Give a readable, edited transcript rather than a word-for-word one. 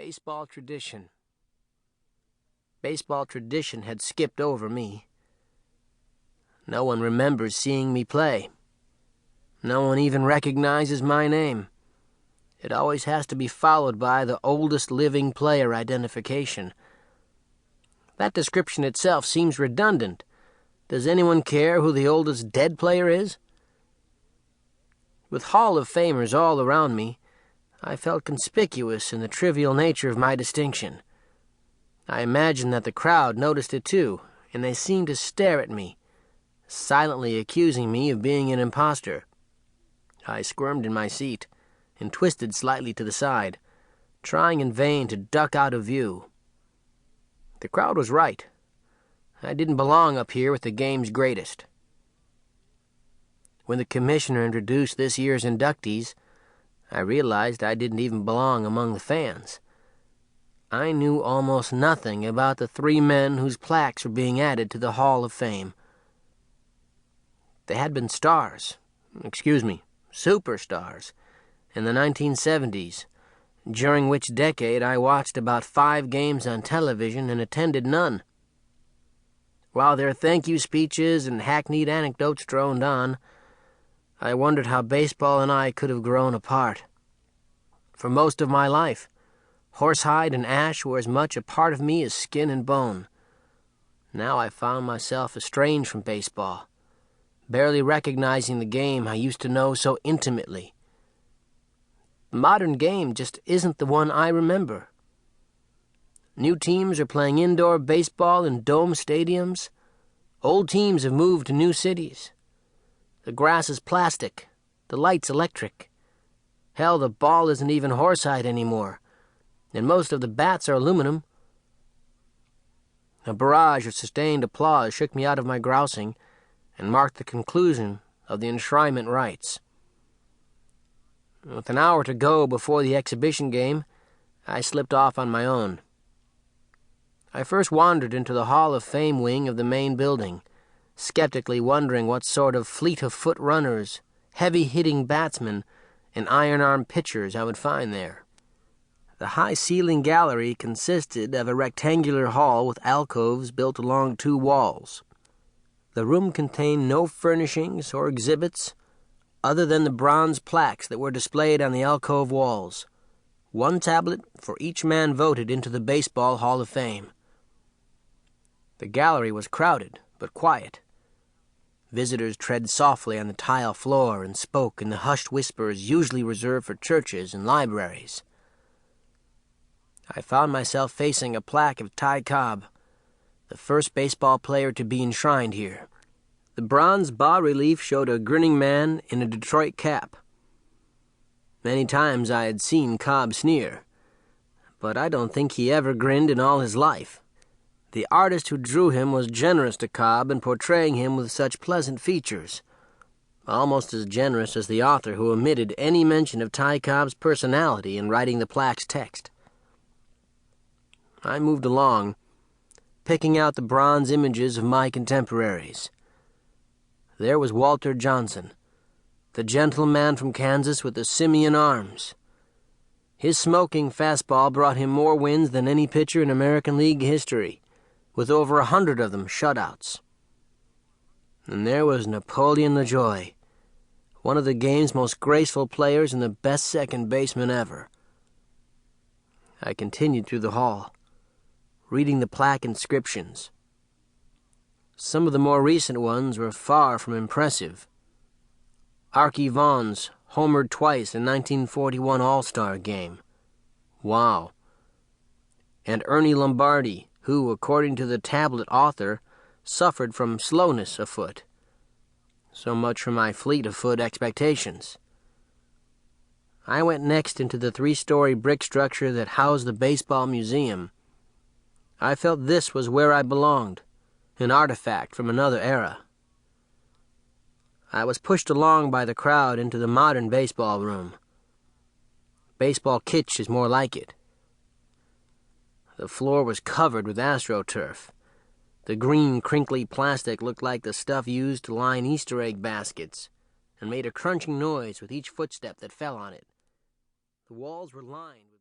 Baseball tradition. Baseball tradition had skipped over me. No one remembers seeing me play. No one even recognizes my name. It always has to be followed by the oldest living player identification. That description itself seems redundant. Does anyone care who the oldest dead player is? With Hall of Famers all around me, I felt conspicuous in the trivial nature of my distinction. I imagined that the crowd noticed it too, and they seemed to stare at me, silently accusing me of being an imposter. I squirmed in my seat and twisted slightly to the side, trying in vain to duck out of view. The crowd was right. I didn't belong up here with the game's greatest. When the commissioner introduced this year's inductees, I realized I didn't even belong among the fans. I knew almost nothing about the three men whose plaques were being added to the Hall of Fame. They had been superstars, in the 1970s, during which decade I watched about 5 games on television and attended none. While their thank you speeches and hackneyed anecdotes droned on, I wondered how baseball and I could have grown apart. For most of my life, horsehide and ash were as much a part of me as skin and bone. Now I found myself estranged from baseball, barely recognizing the game I used to know so intimately. The modern game just isn't the one I remember. New teams are playing indoor baseball in dome stadiums. Old teams have moved to new cities. The grass is plastic, the light's electric. Hell, the ball isn't even horsehide anymore, and most of the bats are aluminum. A barrage of sustained applause shook me out of my grousing and marked the conclusion of the enshrinement rites. With an hour to go before the exhibition game, I slipped off on my own. I first wandered into the Hall of Fame wing of the main building, skeptically wondering what sort of fleet-of-foot runners, heavy-hitting batsmen, and iron-arm pitchers I would find there. The high-ceiling gallery consisted of a rectangular hall with alcoves built along 2 walls. The room contained no furnishings or exhibits other than the bronze plaques that were displayed on the alcove walls. 1 tablet for each man voted into the Baseball Hall of Fame. The gallery was crowded, but quiet. Visitors tread softly on the tile floor and spoke in the hushed whispers usually reserved for churches and libraries. I found myself facing a plaque of Ty Cobb, the first baseball player to be enshrined here. The bronze bas-relief showed a grinning man in a Detroit cap. Many times I had seen Cobb sneer, but I don't think he ever grinned in all his life. The artist who drew him was generous to Cobb in portraying him with such pleasant features, almost as generous as the author who omitted any mention of Ty Cobb's personality in writing the plaque's text. I moved along, picking out the bronze images of my contemporaries. There was Walter Johnson, the gentleman from Kansas with the simian arms. His smoking fastball brought him more wins than any pitcher in American League history, with over 100 of them shutouts. And there was Napoleon LaJoie, one of the game's most graceful players and the best second baseman ever. I continued through the hall, reading the plaque inscriptions. Some of the more recent ones were far from impressive. Archie Vaughn's homered twice in 1941 All-Star Game. Wow. And Ernie Lombardi, who, according to the tablet author, suffered from slowness afoot. So much for my fleet-of-foot expectations. I went next into the 3-story brick structure that housed the Baseball Museum. I felt this was where I belonged, an artifact from another era. I was pushed along by the crowd into the modern baseball room. Baseball kitsch is more like it. The floor was covered with AstroTurf. The green, crinkly plastic looked like the stuff used to line Easter egg baskets and made a crunching noise with each footstep that fell on it. The walls were lined with